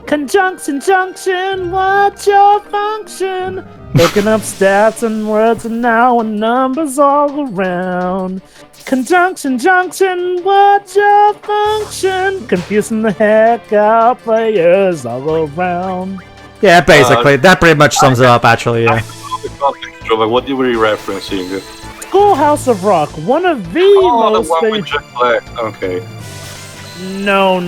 Conjunction, junction, what's your function? Looking up stats and words and now and numbers all around. Conjunction, junction, what's your function? Confusing the heck out players all around. Yeah, basically. That pretty much sums it up, actually, yeah. What were you referencing? Schoolhouse of Rock, one of the most... the one with Jack Black. Okay. No.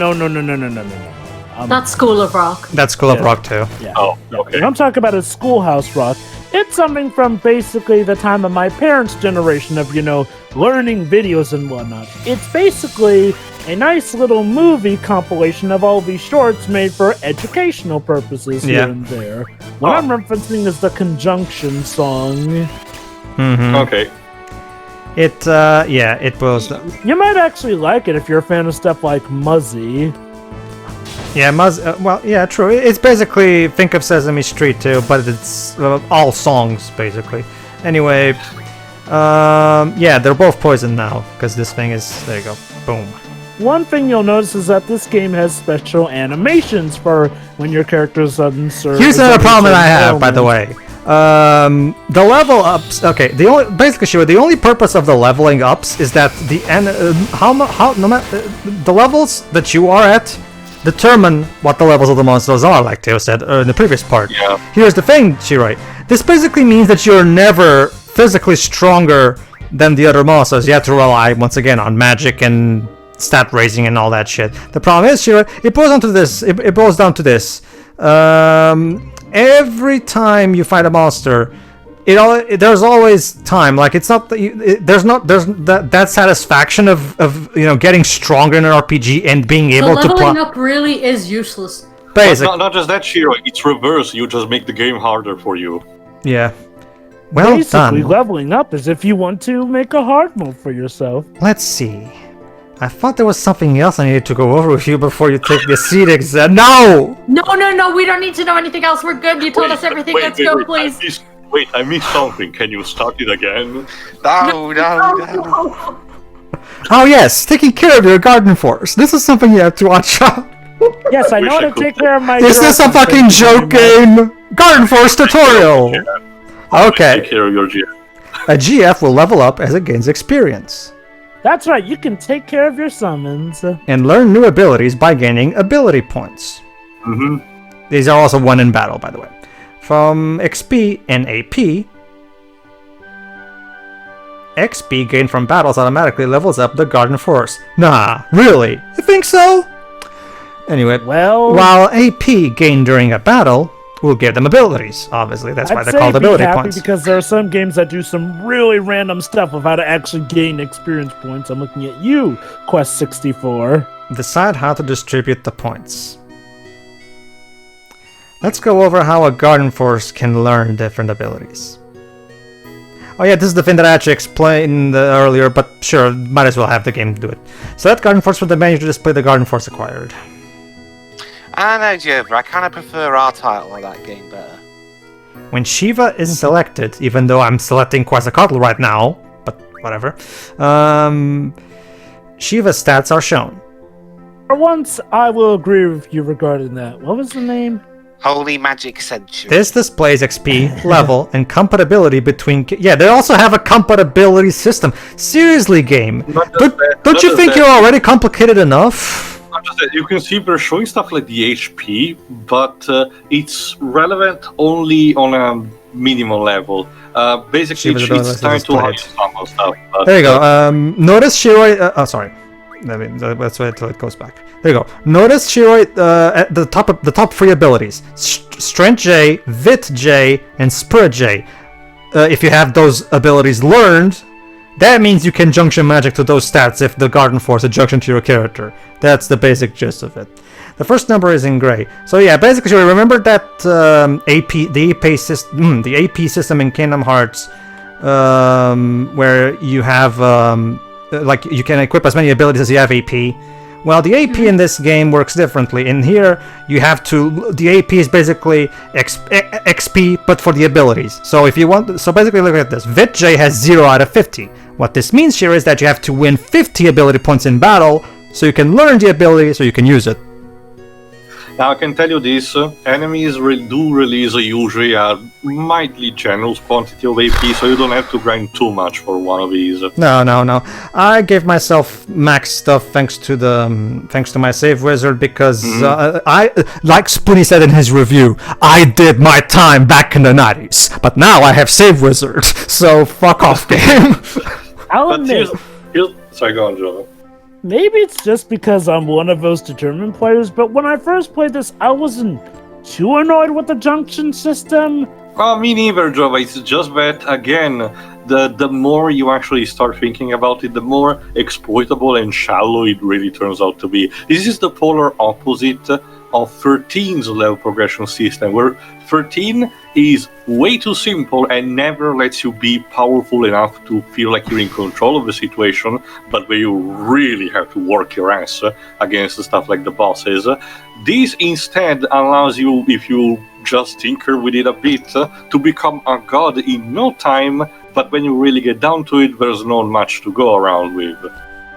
That's School of Rock. That's School of Rock, too. Yeah. Oh, Yeah. okay. What I'm talking about is Schoolhouse Rock. It's something from basically the time of my parents' generation of, learning videos and whatnot. It's basically a nice little movie compilation of all these shorts made for educational purposes here and there. What I'm referencing is the Conjunction song. Mm-hmm. Okay. It was... You might actually like it if you're a fan of stuff like Muzzy. Yeah, true. It's basically, think of Sesame Street too, but it's all songs, basically. Anyway, they're both poisoned now, because this thing is... There you go. Boom. One thing you'll notice is that this game has special animations for when your character's uncertain. Here's another problem that I have, by the way. The level ups. Okay, the only purpose of the leveling ups is that the levels that you are at determine what the levels of the monsters are, like Theo said in the previous part. Yeah. Here's the thing, Shiroi. This basically means that you're never physically stronger than the other monsters. You have to rely once again on magic and stat raising and all that shit. The problem is, Shiroi, it boils down to this. Every time you fight a monster, there's always time. Like, it's not that there's that satisfaction of getting stronger in an RPG and being able to leveling up really is useless. Basically, not just that, Shiro. It's reverse. You just make the game harder for you. Yeah. Well basically, done. leveling up is if you want to make a hard mode for yourself. Let's see. I thought there was something else I needed to go over with you before you take the seat exam. No! No, we don't need to know anything else. We're good. You told us everything. Let's go, please. I missed something. Can you start it again? No. Oh yes, taking care of your garden force. This is something you have to watch out. Yes, I know how to take care of my... Is this a fucking joke game? Garden force tutorial! Okay. Take care of your GF. A GF will level up as it gains experience. That's right, you can take care of your summons. And learn new abilities by gaining ability points. Mm-hmm. These are also won in battle, by the way. From XP and AP, XP gained from battles automatically levels up the Garden Force. Nah, really? You think so? Anyway, while AP gained during a battle will give them abilities. Obviously, that's why they're called ability points. Because there are some games that do some really random stuff of how to actually gain experience points. I'm looking at you, Quest 64. Decide how to distribute the points. Let's go over how a Garden Force can learn different abilities. Oh yeah, this is the thing that I actually explained earlier, but sure, might as well have the game do it. Select Garden Force with the menu to display the Garden Force acquired. I know, Jover, I kind of prefer our title of that game better. When Shiva is selected, even though I'm selecting Quetzalcoatl right now, but whatever, Shiva's stats are shown. For once, I will agree with you regarding that. What was the name? Holy Magic Century. This displays XP, level, and compatibility between... Yeah, they also have a compatibility system. Seriously, game. Don't you think you're already complicated enough? Not just that, you can see they're showing stuff like the HP, but it's relevant only on a minimal level. Basically, it's time to hide some stuff. There you go. Notice Shiroi... oh, sorry. Let's wait until it goes back. There you go. Notice Shiroi at the top three abilities: Strength J, Vit J, and Spirit J. If you have those abilities learned, that means you can junction magic to those stats if the Garden Force is junction to your character. That's the basic gist of it. The first number is in gray. So yeah, basically, remember that the AP system in Kingdom Hearts, where you have like you can equip as many abilities as you have AP. Well, the AP in this game works differently. In here, you have to... The AP is basically XP, but for the abilities. So if you want... So basically, look at this. Vit J has 0 out of 50. What this means here is that you have to win 50 ability points in battle, so you can learn the ability, so you can use it. Now I can tell you this, enemies do release usually a mildly generous quantity of AP, so you don't have to grind too much for one of these. No. I gave myself max stuff thanks to my save wizard because I, like Spoonie said in his review, I did my time back in the 90s, but now I have save wizard, so fuck off, game. I'll But admit, sorry, go on, Joe. maybe it's just because I'm one of those determined players, but when I first played this, I wasn't too annoyed with the junction system. Well, me neither, Joe. It's just that, again, the more you actually start thinking about it, the more exploitable and shallow it really turns out to be. This is the polar opposite of 13's level progression system, where 13 is way too simple and never lets you be powerful enough to feel like you're in control of the situation, but where you really have to work your ass against stuff like the bosses. This instead allows you, if you just tinker with it a bit, to become a god in no time, but when you really get down to it, there's not much to go around with.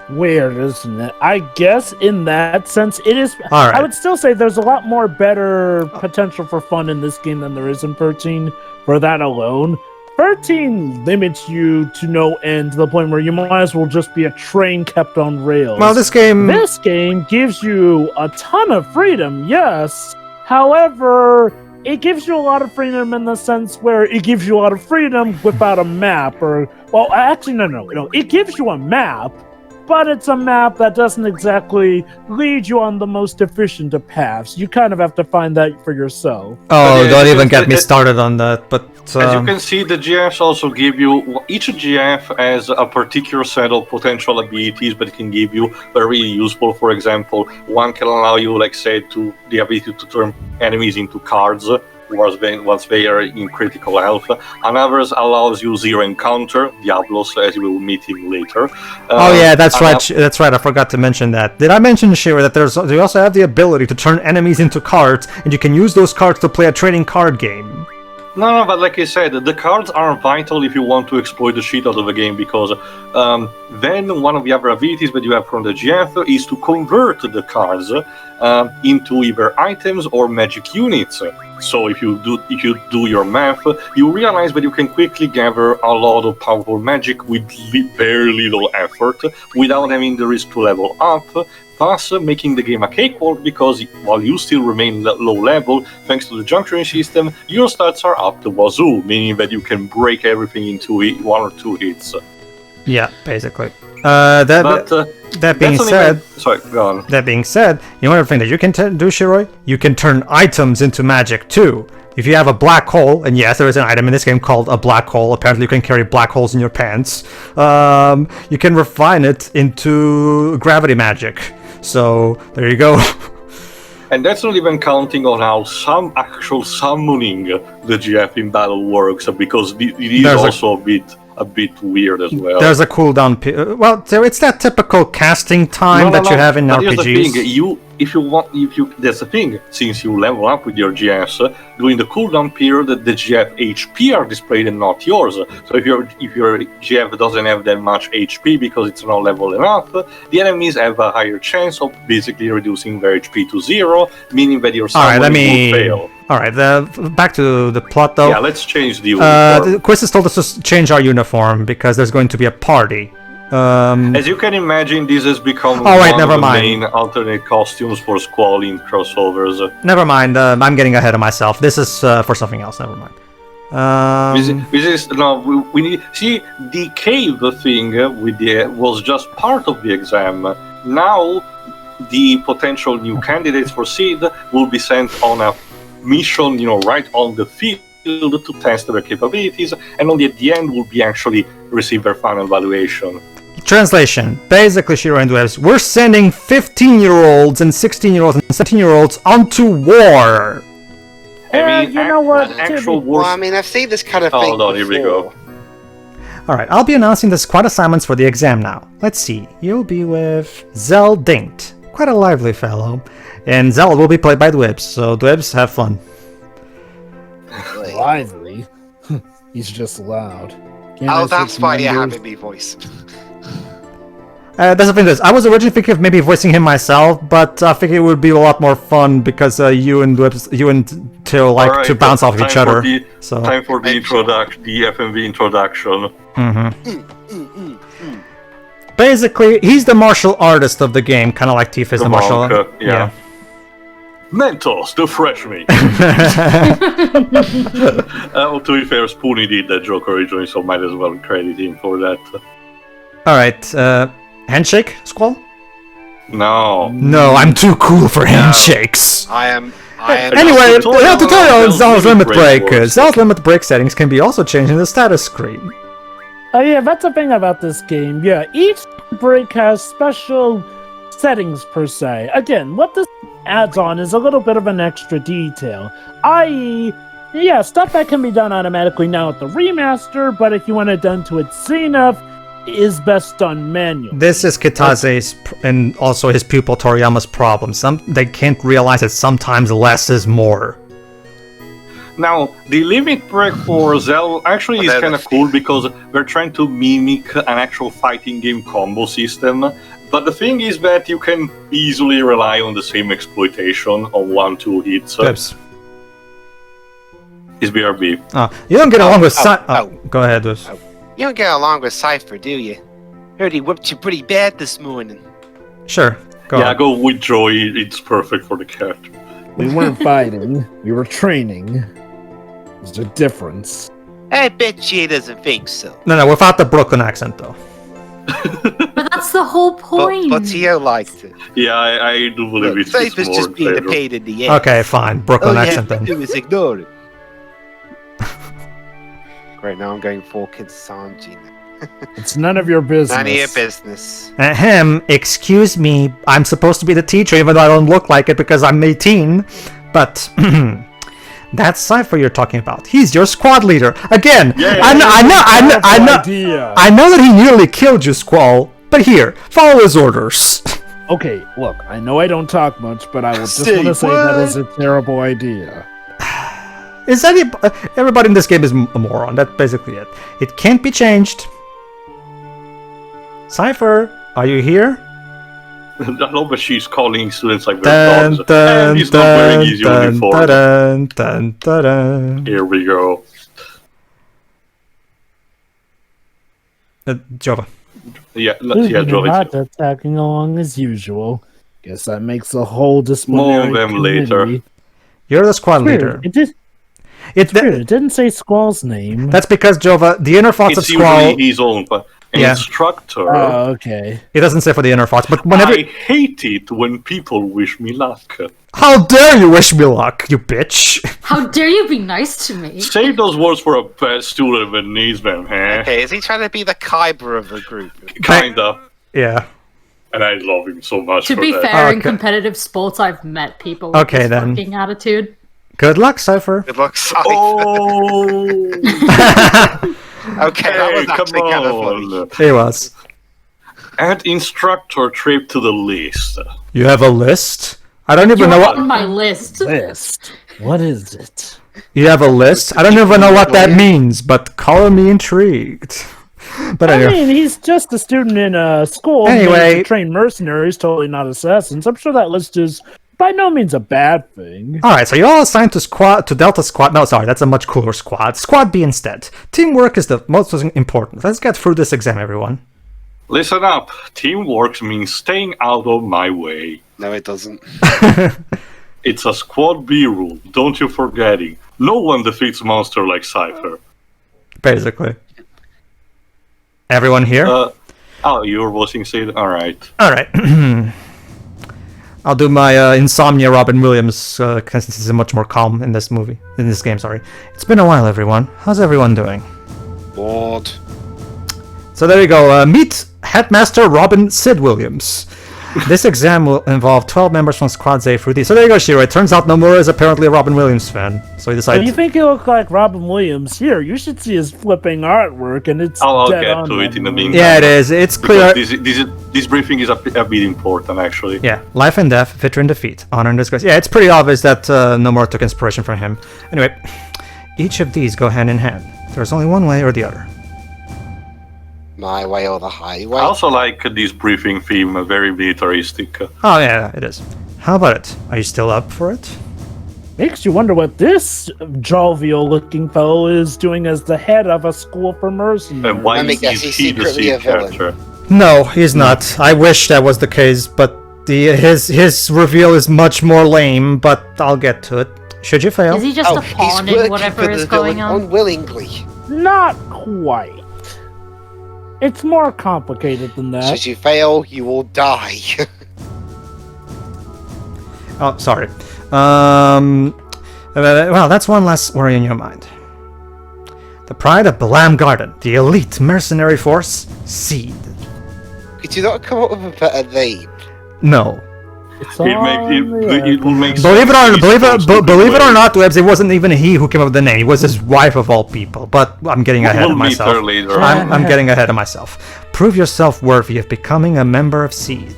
Weird, isn't it? I guess in that sense, it is. All right. I would still say there's a lot more better potential for fun in this game than there is in 13 for that alone. 13 limits you to no end to the point where you might as well just be a train kept on rails. Well, this game gives you a ton of freedom, yes. However, it gives you a lot of freedom in the sense where it gives you a lot of freedom without a map, or, well, actually, no. It gives you a map, but it's a map that doesn't exactly lead you on the most efficient of paths. You kind of have to find that for yourself. Oh, Yeah, don't even get me started on that, but... As you can see, the GFs also give you... Each GF has a particular set of potential abilities that it can give you that are really useful. For example, one can allow you, like say, the ability to turn enemies into cards once they are in critical health. Another allows you zero encounter, Diablos, as you will meet him later. Oh yeah, that's right. That's right. I forgot to mention that. Did I mention, Shira, that they also have the ability to turn enemies into cards, and you can use those cards to play a trading card game? No, but like I said, the cards are vital if you want to exploit the shit out of the game, because then one of the other abilities that you have from the GF is to convert the cards into either items or magic units. So if you do your math, you realize that you can quickly gather a lot of powerful magic with very little effort without having the risk to level up, thus making the game a cakewalk, because while you still remain low level, thanks to the junction system, your stats are up the wazoo, meaning that you can break everything into one or two hits. Yeah, basically. That being said, sorry, go on. That being said, you know another thing that you can do, Shiroi? You can turn items into magic too. If you have a black hole, and yes, there is an item in this game called a black hole. Apparently, you can carry black holes in your pants. You can refine it into gravity magic. So there you go. And that's not even counting on how some actual summoning the GF in battle works, because it is also a bit weird as well. There's a cooldown. Well, so it's that typical casting time that you have in RPGs. Here's the thing, that's the thing. Since you level up with your GFs, during the cooldown period, the GF HP are displayed and not yours. So if your GF doesn't have that much HP because it's not leveled enough, the enemies have a higher chance of basically reducing their HP to 0, meaning that your summoning will fail. Alright, back to the plot though. Yeah, let's change the uniform. Quist has told us to change our uniform because there's going to be a party. As you can imagine, this has become one of the main alternate costumes for Squall in crossovers. Never mind, I'm getting ahead of myself. This is for something else, never mind. We need... See, the cave thing was just part of the exam. Now, the potential new candidates for SEED will be sent on a mission, right on the field to test their capabilities, and only at the end will be actually receive their final evaluation. Translation. Basically, Shiro and Dwebs, we're sending 15-year-olds and 16-year-olds and 17-year-olds onto war. I mean, you know what? Actual war. Well, I mean, I've seen this kind of thing. Hold on, here we go. Alright, I'll be announcing the squad assignments for the exam now. Let's see. You'll be with Zell Dincht. Quite a lively fellow. And Zell will be played by Dwebs, so Dwebs, have fun. Lively? He's just loud. Oh, that's why you have a B voice. That's the thing is, I was originally thinking of maybe voicing him myself, but I think it would be a lot more fun because you and Theo like to bounce off each other. So time for the FMV introduction. Basically, he's the martial artist of the game, kind of like Tiff is the martial artist. Yeah. Mentos, the fresh meat. To be fair, Spoonie did that joke originally, so might as well credit him for that. Alright, handshake, Squall? No. No, I'm too cool for handshakes. I am. Anyway, I have to tell you on Zell's limit break. Zell's limit break settings can be also changed in the status screen. Oh yeah, that's the thing about this game. Yeah, each break has special settings per se. Again, what this adds on is a little bit of an extra detail. I.e., yeah, stuff that can be done automatically now with the remaster, but if you want it done to its zenith, is best done manually. This is Kitaze's and also his pupil Toriyama's problem. They can't realize that sometimes less is more. Now, the limit break for Zell actually is kind of cool because they're trying to mimic an actual fighting game combo system. But the thing is that you can easily rely on the same exploitation of 1-2 hits. Oops. Is BRB. You don't get along with go ahead, Oops. You don't get along with Seifer, do you? Heard he whipped you pretty bad this morning. Sure, go on. Go with Joy, it's perfect for the character. We weren't fighting, we were training. There's a difference. I bet you he doesn't think so. No, without the Brooklyn accent, though. But that's the whole point. But Theo liked it. Yeah, I do believe it's Seifer's more just being a Pedro. pain in the ass. Okay, fine. Brooklyn accent then. All you have to do is ignore it. Right now I'm going full Kid Sanji now. It's none of your business. None of your business. Excuse me. I'm supposed to be the teacher even though I don't look like it because I'm 18. But that's Seifer you're talking about. He's your squad leader. Again, I know that he nearly killed you, Squall. But here, follow his orders. Okay, look, I know I don't talk much, but I will just want to say that is a terrible idea. Everybody in this game is a moron. That's basically it. It can't be changed. Seifer, are you here? I love that she's calling students like their dogs. And he's not wearing his uniform. Here we go. Jova. Jova. Not attacking along as usual. Guess that makes a whole disciplinary More of them committee. later. You're the squad leader. It didn't say Squall's name. That's because Jova, the inner thoughts of It's Squall. usually his own instructor. Oh, okay. It doesn't say for the inner thoughts, but whenever. I hate it when people wish me luck. How dare you wish me luck, you bitch! How dare you be nice to me? Save those words for a bad student that needs them, huh? Okay, is he trying to be the Kyber of the group? Kinda. Yeah. And I love him so much To for be that. fair, in competitive sports, I've met people with Okay, this then. fucking attitude. Good luck, Seifer. Good luck, Seifer. Oh! Okay, that was actually kind of funny. It was. Add instructor trip to the list. You have a list? I don't even know You're what. on my list. List. What is it? You have a list? I don't even know what that means, but color me intrigued. But I anyway. mean, he's just a student in a school Anyway. made to train mercenaries, totally not assassins. I'm sure that list is by no means a bad thing. Alright, so you're all assigned to Delta Squad. No, sorry, that's a much cooler squad. Squad B instead. Teamwork is the most important. Let's get through this exam, everyone. Listen up. Teamwork means staying out of my way. No, it doesn't. It's a Squad B rule. Don't you forget it. No one defeats monster like Seifer. Basically. Everyone here? You're voting Sid? Alright. Alright. I'll do my Insomnia Robin Williams, because this is much more calm in this game, sorry. It's been a while, everyone. How's everyone doing? Bored. So there you go, meet Headmaster Robin Sid Williams. This exam will involve 12 members from Squads A through D. So there you go, Shiro. It turns out Nomura is apparently a Robin Williams fan. So he If decided... you think you look like Robin Williams, here, you should see his flipping artwork, and it's I'll dead get on to it in the Robin meantime. Yeah, it is. It's clear... This briefing is a bit important, actually. Yeah, life and death, victory and defeat, honor and disgrace. Yeah, it's pretty obvious that Nomura took inspiration from him. Anyway, each of these go hand in hand. There's only one way or the other. My way or the highway. I also like this briefing theme, very militaristic. Oh yeah, it is. How about it? Are you still up for it? Makes you wonder what this jovial-looking fellow is doing as the head of a school for mercenaries. And why Let me is guess, he he's the secretly a seed villain. catcher? No, he's not. I wish that was the case, but his reveal is much more lame. But I'll get to it. Should you fail? Is he just a pawn in whatever is going on? Unwillingly. Not quite. It's more complicated than that. Should you fail, you will die. Oh, sorry. Well, that's one less worry in your mind. The pride of Balam Garden, the elite mercenary force, Seed. Could you not come up with a better name? No. It's It will make Believe sense. it or not, Webbs, it wasn't even he who came up with the name. It was his wife of all people. But I'm getting ahead of We'll meet myself. her later. I'm getting ahead of myself. Prove yourself worthy of becoming a member of Seed.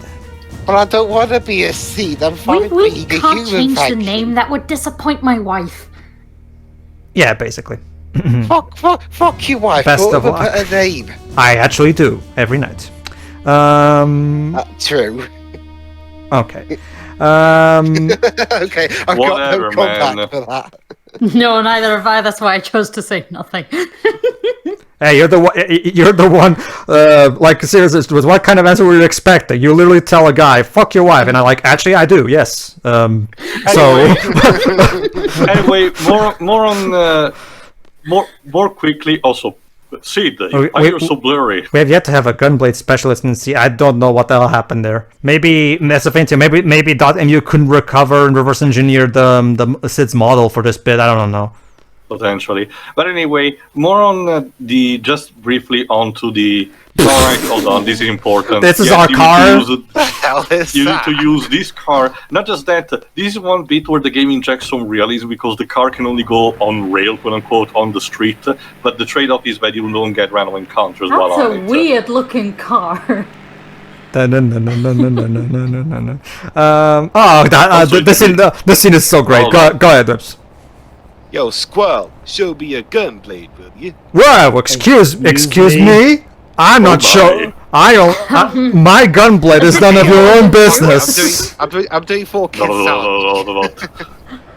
Well, I don't want to be a seed. I'm fine We being a can't human. change the thank you. name. That would disappoint my wife. Yeah, basically. Fuck you, wife. Best Go of with a luck. better name. I actually do every night. True. Okay. Okay, I've Whatever, got no comeback man. for that. No, neither have I. That's why I chose to say nothing. Hey, you're the one. You're the one. Like seriously, was what kind of answer were you expecting? You literally tell a guy, "Fuck your wife," and I'm like, "Actually, I do. Yes." Anyway, more quickly. Also, Sid, why you're so blurry? We have yet to have a gunblade specialist in C. I don't know what the hell happened there. Maybe that's a thing too. Maybe .mu couldn't recover and reverse engineer the Sid's model for this bit. I don't know. Potentially, but anyway, more on just briefly onto the. All right, hold on. This is important. This is our car. Hell is You need that? to use this car. Not just that. This is one bit where the game injects some realism because the car can only go on rail, quote unquote, on the street. But the trade-off is that you don't get random encounters while That's on a it. weird looking car. This scene is so great. Hold Go on. ahead, Whips. Yo, Squall, show me a gunblade, will you? Whoa, excuse me? I'm not sure. I don't. My gunblade is none of your own business. I'm doing 4K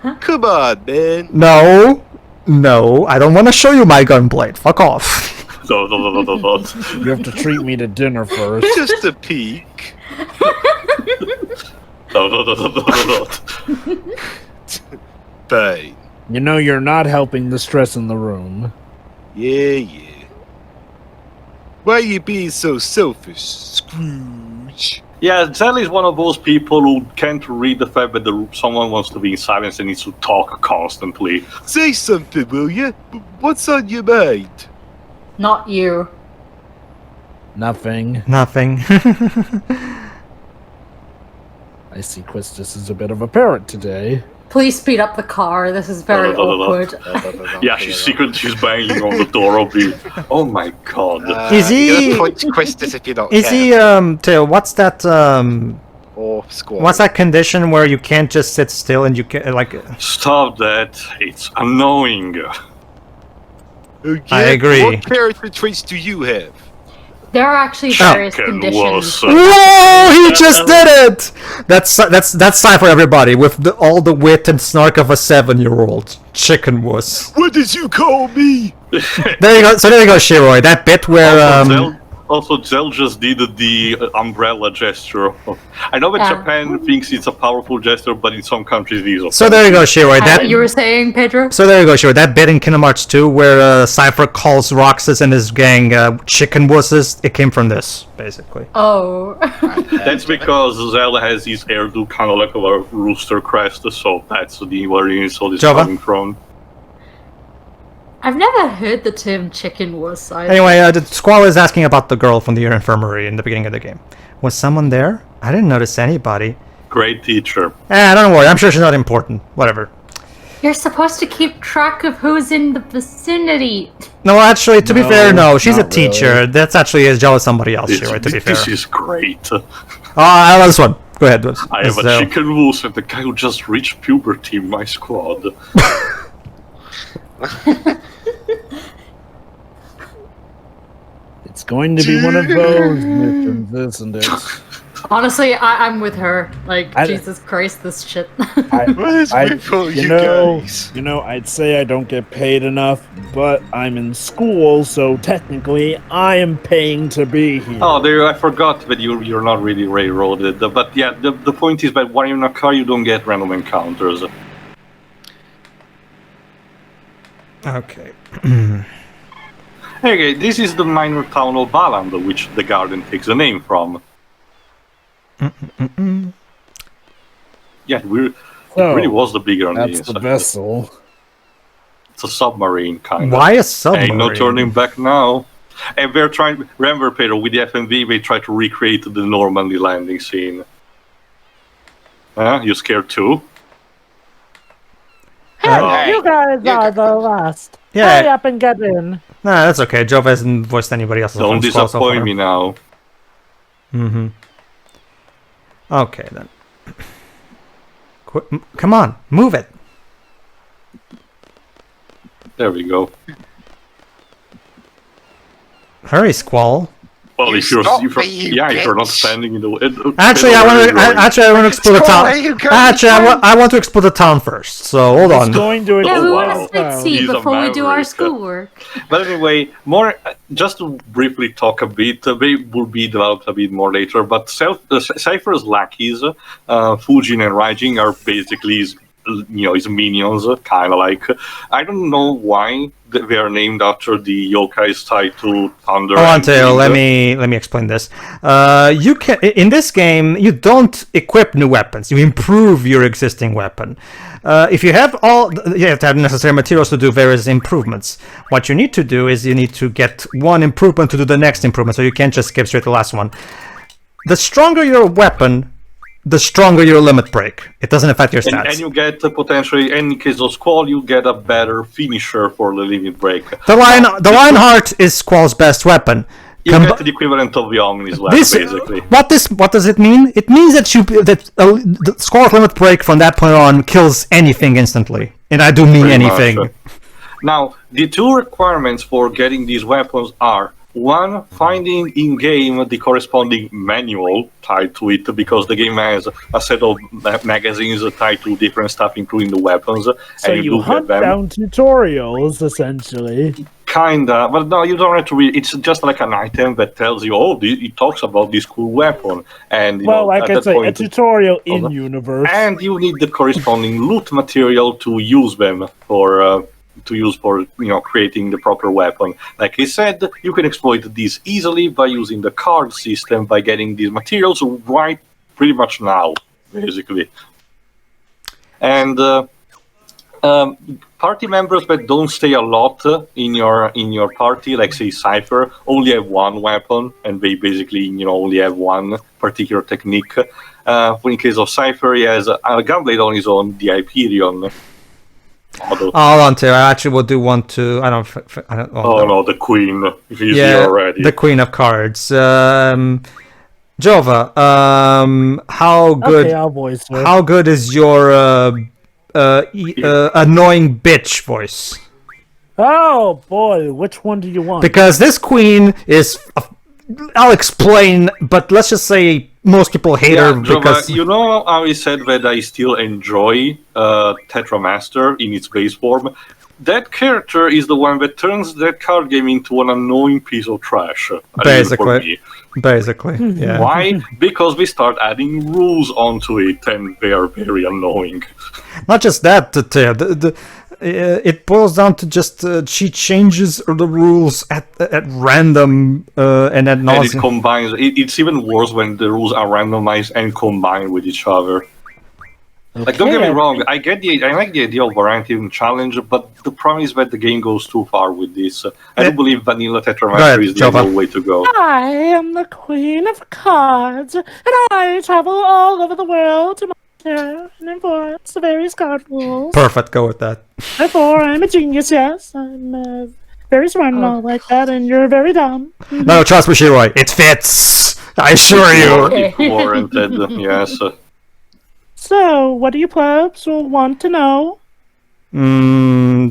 No. Come on, man. No, I don't want to show you my gunblade. Fuck off. No. You have to treat me to dinner first. Just a peek. No. Fine. You know you're not helping the stress in the room. Yeah. Why are you being so selfish, Scrooge? Yeah, Zell is one of those people who can't read the fact that someone wants to be in silence and needs to talk constantly. Say something, will you? What's on your mind? Not you. Nothing. I see Quistis is a bit of a parrot today. Please speed up the car. This is very awkward. Yeah, she's banging on the door of the. Oh my god. Is he- You're gonna punch Quistis if you don't Is he Tail? What's that Or Squall. What's that condition where you can't just sit still and you can like? Stop that. It's annoying. Okay. I agree. What character traits do you have? There are actually various Chicken conditions. was. Whoa! He just did it. That's Seifer, everybody, with all the wit and snark of a 7-year-old. Chicken wuss. What did you call me? There you go. So there you go, Shiroi. That bit where Also, Zell just did the umbrella gesture. I know that Yeah. Japan thinks it's a powerful gesture, but in some countries it is. So there you go, Shiroi. You were saying, Pedro? So there you go, Shiroi. That bit in Kingdom Hearts 2 where Seifer calls Roxas and his gang chicken wusses, it came from this, basically. Oh. That's because Zell has his hairdo kind of like a rooster crest, so that's where the insult is Java? coming from. I've never heard the term chicken wuss. Anyway, the Squall is asking about the girl from the infirmary in the beginning of the game. Was someone there? I didn't notice anybody. Great teacher. Don't worry. I'm sure she's not important. Whatever. You're supposed to keep track of who's in the vicinity. No, actually, to be No, fair, no. She's a not teacher. really. That's actually as jealous somebody else, Shiroi, to be fair. This is great. I love this one. Go ahead. I have a chicken woos and the guy who just reached puberty in my squad. It's going to be one of those missions, isn't it? Honestly, I'm with her. Like, Jesus Christ, this shit. You know, I'd say I don't get paid enough, but I'm in school, so technically I am paying to be here. Oh, there! I forgot that you're not really railroaded. But yeah, the point is that when you're in a car, you don't get random encounters. Okay. Okay, this is the minor town of Valand, which the garden takes the name from. Yeah, it really was the bigger name. That's the vessel. It's a submarine, kind of. Why a submarine? Ain't no turning back now. And they're trying... Remember, Pedro, with the FMV, they try to recreate the Normandy landing scene. You scared too? Hey, you guys are the last. Yeah. Hurry up and get in. Nah, that's okay. Jove hasn't voiced anybody else. Don't disappoint me now. Okay, then. Come on, move it. There we go. Hurry, Squall. Well, if you're not bitch. standing in the way. Actually, I want to explore the town. Actually, I want to explore the town first. So hold on. Going to Yeah, we want explode. to see He's a before we do our maverick. schoolwork. But anyway, just to briefly talk a bit, they will be developed a bit more later. But Seifer's lackeys, Fujin and Raijin, are basically his minions, kind of like. I don't know why they are named after the yokais tied to thunder. Hold on, Tail. Let me explain this. You can in this game you don't equip new weapons. You improve your existing weapon. If you have you have to have necessary materials to do various improvements. What you need to do is you need to get one improvement to do the next improvement. So you can't just skip straight to the last one. The stronger your weapon, the stronger your limit break. It doesn't affect your stats. And you get potentially, in case of Squall, you get a better finisher for the limit break. The Lionheart is Squall's best weapon. You get the equivalent of the Omni's left, basically. What does it mean? It means that the Squall's limit break from that point on kills anything instantly. And I do mean Pretty anything. much. Now, the two requirements for getting these weapons are: one, finding in-game the corresponding manual tied to it, because the game has a set of magazines tied to different stuff, including the weapons. So and you hunt down tutorials, essentially. Kinda, but no, you don't have to read. It's just like an item that tells you, it talks about this cool weapon. And Like I say, a tutorial in universe. And you need the corresponding loot material to use them for creating the proper weapon. Like I said, you can exploit this easily by using the card system, by getting these materials right pretty much now, basically. And party members that don't stay a lot in your party, like say Seifer, only have one weapon, and they basically only have one particular technique. In case of Seifer, he has a gunblade on his own, the Hyperion. Hold on, Tail. I actually will do one too. I don't. No, the Queen. If he's here already. The Queen of Cards. Jova, how good? Okay, I'll voice her. How good is your annoying bitch voice? Oh boy, which one do you want? Because this queen is. I'll explain, but let's just say most people hate her because... You know how I said that I still enjoy Tetramaster in its base form? That character is the one that turns that card game into an annoying piece of trash. Basically, yeah. Why? Because we start adding rules onto it, and they are very annoying. Not just that, it boils down to just she changes the rules at random and at nauseam. And it combines. It's even worse when the rules are randomized and combined with each other. Okay. Like, don't get me wrong, I like the idea of variety and challenge, but the problem is that the game goes too far with this. I don't believe vanilla Tetramaster is the way to go. I am the Queen of Cards, and I travel all over the world to and enforce the various card rules. Perfect, go with that. Therefore, I'm a genius, yes. I'm very smart and all like that, and you're very dumb. No, trust me, Shiroi, it fits! I assure you! It's warranted, yes. So, what do you plebs will want to know?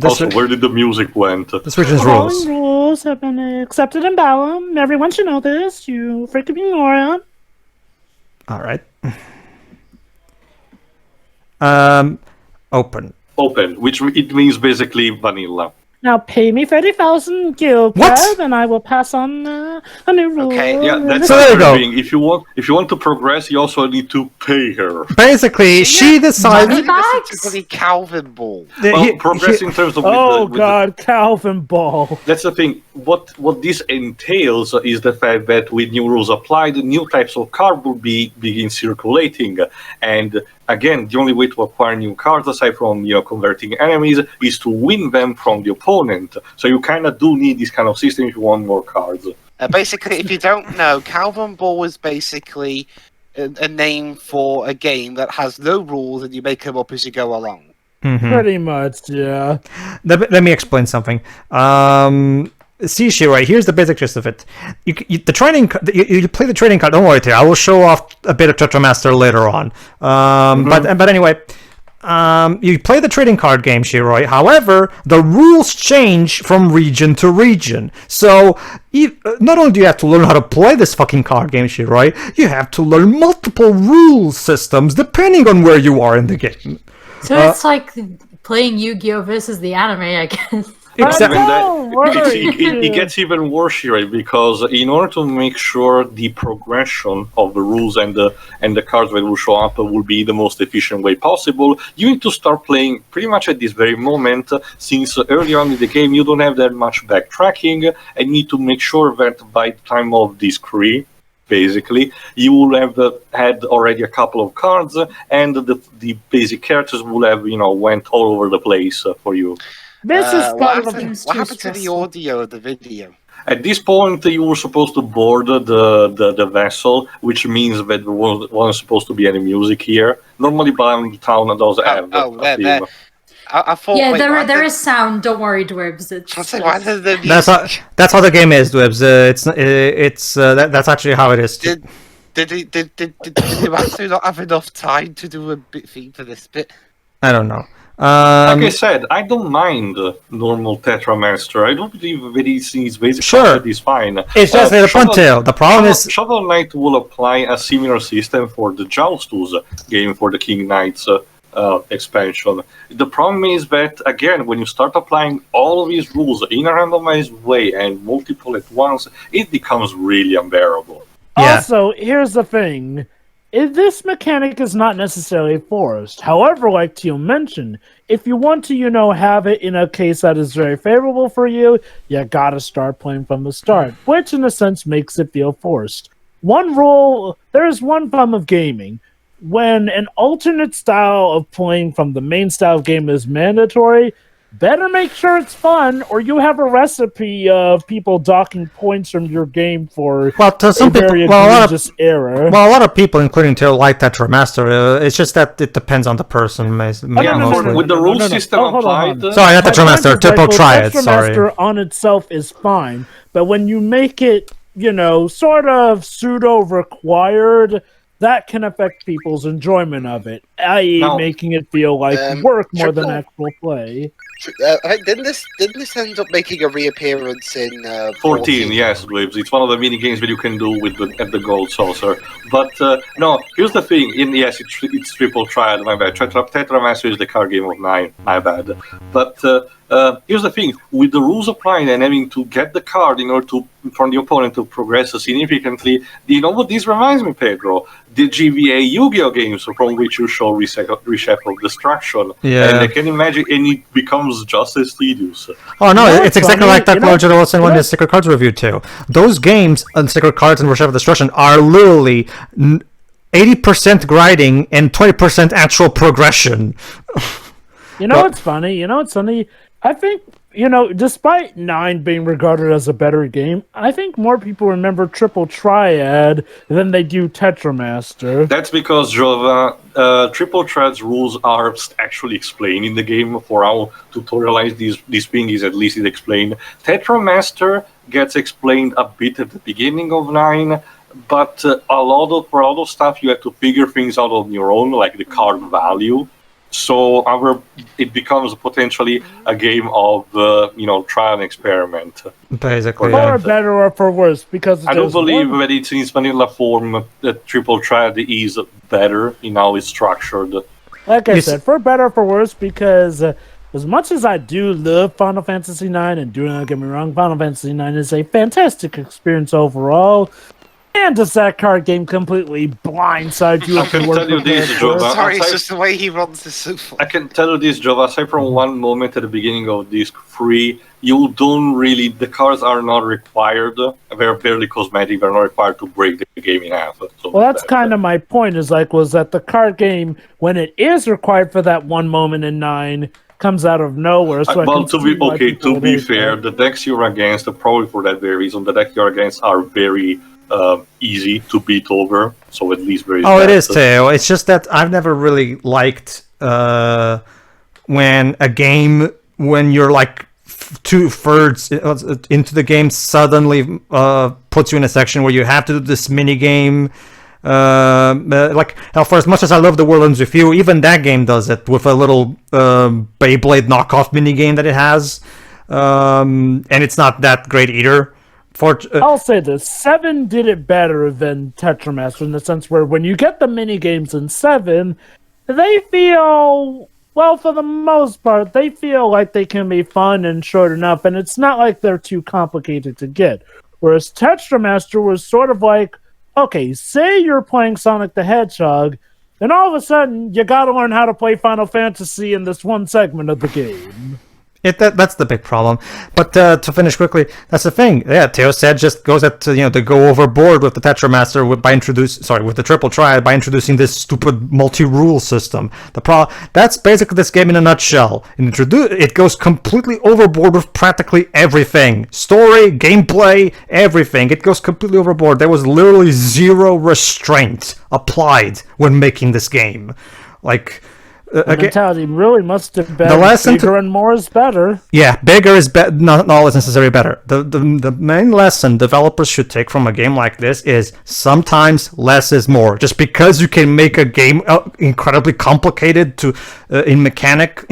Also, where did the music went? This region's Following rules. rules have been accepted in Balam. Everyone should know this. You freaking ignore it. All right. Open. Open, which it means basically vanilla. Now pay me 30,000 guild What? cred, and I will pass on a new rule. Okay, Yeah, that's So there you the go. thing. If you want to progress, you also need to pay her. Basically, she decided. Money bags? Listen to bloody Calvin Ball. Well, progress in terms of Oh with God, Calvin Ball. that's the thing. What this entails is the fact that with new rules applied, new types of card will begin circulating, and again, the only way to acquire new cards, aside from converting enemies, is to win them from the opponent. So you kind of do need this kind of system if you want more cards. Basically, if you don't know, Calvin Ball is basically a name for a game that has no rules and you make them up as you go along. Pretty much, yeah. Let me explain something. See, Shirai, here's the basic gist of it. You play the trading card. Don't worry, I will show off a bit of Tetramaster later on. But anyway, you play the trading card game, Shirai. However, the rules change from region to region. So not only do you have to learn how to play this fucking card game, Shirai, you have to learn multiple rule systems depending on where you are in the game. So it's like playing Yu-Gi-Oh! Versus the anime, I guess. Exactly. It gets even worse here, right? Because in order to make sure the progression of the rules and the cards that will show up will be the most efficient way possible, you need to start playing pretty much at this very moment, since early on in the game you don't have that much backtracking, and need to make sure that by the time of this decree, basically, you will have had already a couple of cards, and the basic characters will have, went all over the place for you. This is What part of happened to the audio of the video? At this point, you were supposed to board the vessel, which means that there wasn't supposed to be any music here. Normally, Balam Town does have a theme. I thought. Yeah, wait, there is sound. Don't worry, Dwebs. Why does the music... That's how the game is, Dwebs. That's actually how it is. Did the master not have enough time to do a bit theme for this bit? I don't know. Like I said, I don't mind normal Tetramaster. I don't believe that his basic Sure. concept is fine. It's just a fun tail. The problem is... Shovel Knight will apply a similar system for the Joustus game for the King Knights expansion. The problem is that, again, when you start applying all of these rules in a randomized way and multiple at once, it becomes really unbearable. Yeah. Also, here's the thing. This mechanic is not necessarily forced. However, like Teal mentioned, if you want to, have it in a case that is very favorable for you, you gotta start playing from the start, which in a sense makes it feel forced. There's one problem of gaming. When an alternate style of playing from the main style of game is mandatory, better make sure it's fun, or you have a recipe of people docking points from your game for to some people, very egregious error. Well, a lot of people, including Tail, like Tetramaster. It's just that it depends on the person. Mostly. With the rule system applied... Sorry, not Tetramaster. Triple Triad, sorry. Tetramaster on itself is fine, but when you make it, sort of pseudo-required, that can affect people's enjoyment of it, i.e. making it feel like work more than actual play. Didn't this end up making a reappearance in 14? Yes, Glibs. It's one of the mini games that you can do at the Gold Saucer. But no, here's the thing. Yes, it's Triple Triad. My bad. Tetramaster is the card game of 9. My bad. But here's the thing. With the rules applied and having to get the card in order for the opponent to progress significantly, you know what this reminds me, Pedro? The GVA Yu-Gi-Oh games from which you show Reshuffle Destruction. Yeah. And I can imagine, and it becomes just as tedious. Oh no, it's exactly like that Roger Wilson when the Secret Cards review too. Those games on Secret Cards and Reshuffle Destruction are literally 80% grinding and 20% actual progression. What's funny? I think, despite 9 being regarded as a better game, I think more people remember Triple Triad than they do Tetramaster. That's because, Jova, Triple Triad's rules are actually explained in the game. For how tutorialized this thing is, at least it's explained. Tetramaster gets explained a bit at the beginning of 9, but for a lot of stuff you have to figure things out on your own, like the card value. So it becomes potentially a game of trial and experiment. Basically, For better or for worse, because I don't there's believe one- that it's in its vanilla form that Triple Triad is better in how it's structured. Like I said, for better or for worse, because as much as I do love Final Fantasy IX, and do not get me wrong, Final Fantasy IX is a fantastic experience overall. And does that card game completely blindside you? I can tell you this, Joe. Sorry, it's just the way he runs the sofa. I can tell you this, Joe. Aside from one moment at the beginning of disc 3, you don't really. The cards are not required. They're barely cosmetic. They're not required to break the game in half. So well, that's kind of my point. Was that the card game, when it is required for that one moment in 9, comes out of nowhere. So to be fair, the decks you're against, probably for that very reason, the decks you're against are very easy to beat over. So at least very. Oh, it is too. It's just that I've never really liked when you're like 2/3 into the game suddenly puts you in a section where you have to do this mini game. For as much as I love The World Ends With You, even that game does it with a little Beyblade knockoff mini game that it has, and it's not that great either. I'll say this: 7 did it better than Tetramaster in the sense where when you get the mini games in 7, they feel, well, for the most part, they feel like they can be fun and short enough, and it's not like they're too complicated to get. Whereas Tetramaster was sort of like, okay, say you're playing Sonic the Hedgehog, and all of a sudden you gotta learn how to play Final Fantasy in this one segment of the game. That's the big problem. But to finish quickly, that's the thing. Yeah, Teo said just goes to go overboard with the Tetramaster with the Triple Triad by introducing this stupid multi-rule system. That's basically this game in a nutshell. It goes completely overboard with practically everything. Story, gameplay, everything. It goes completely overboard. There was literally zero restraint applied when making this game. The mentality really must have been bigger and more is better. Yeah, bigger is not always necessarily better. The main lesson developers should take from a game like this is sometimes less is more. Just because you can make a game incredibly complicated in mechanics,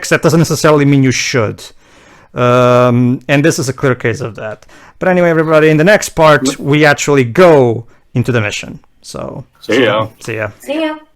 that doesn't necessarily mean you should. And this is a clear case of that. But anyway, everybody, in the next part, we actually go into the mission. So see ya. See ya. See ya.